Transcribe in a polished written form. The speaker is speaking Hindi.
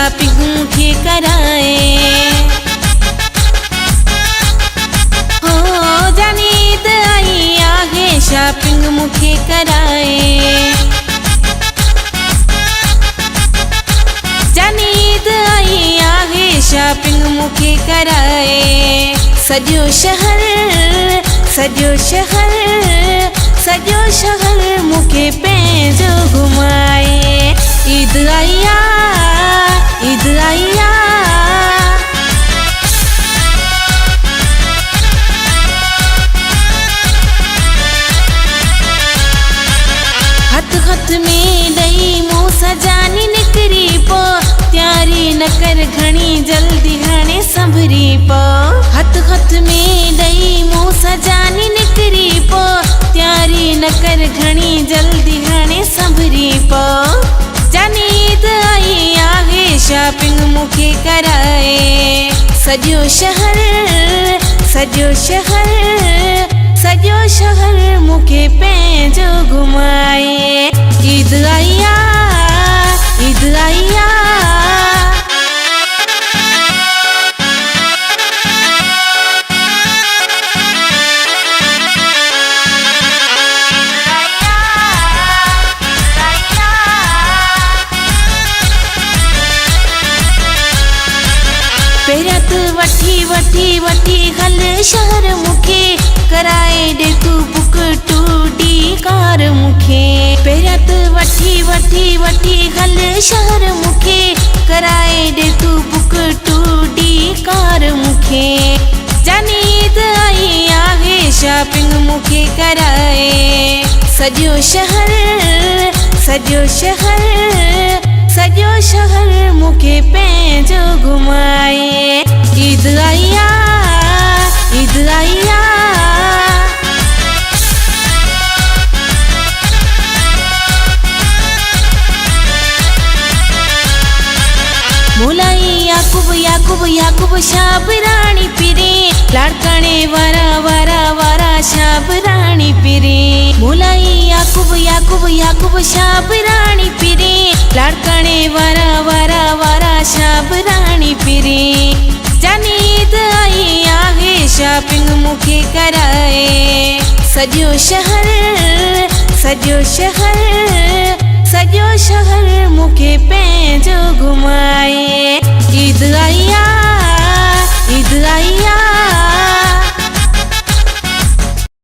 शॉपिंग मूंखे कराए। हो जानी ईद आई आहे शॉपिंग मूंखे कराए। जानी ईद आई आहे शॉपिंग मूंखे कराए। सॼो शहर सॼो शहर सॼो शहर मूंखे पंहिंजो घुमाए। ईद आई आहे ईद आई आहे। हथ हथ में ॾेई मूं सजानी निकिरी पो। तयारी न कर घणी जल्दी हाणे संभरी पो। हथ हथ में ॾेई मूं सजानी निकिरी पो। तयारी न कर घणी जल्दी हाणे संभरी पो। जानी ईद आई आहे शॉपिंग मूंखे कराए। सॼो शहर सॼो शहर सॼो शहर मूंखे पंहिंजो घुमाए। ईद आई आहे ईद आई आहे। पहिरियां तू वठी वठी वठी हल शहर मूंखे कराए ॾे तू बुक 2D कार मूंखे। पहिरियां तू वठी वठी वठी हल शहर मूंखे कराए ॾे तू बुक 2D कार मूंखे। जानी ईद आई आहे शॉपिंग मूंखे कराए। सॼो शहर सॼो शहर सॼो शहर मूंखे पंहिंजो घुमाए। ईद आई आहे ईद आई आहे। मोलाई याकूब याकूब याकूब शाबराणी पिरे। लाड़काणे वारा वारा वारा शाबराणी पिरे। मोलाई याकूब याकूब याकूब शाबराणी पिरे। लाड़काणे वारा वारा वारा शाबराणी पिरे। जानी ईद आई आहे शॉपिंग मूंखे कराए। सॼो शहर सॼो शहर सॼो शहर मूंखे पंहिंजो घुमाए।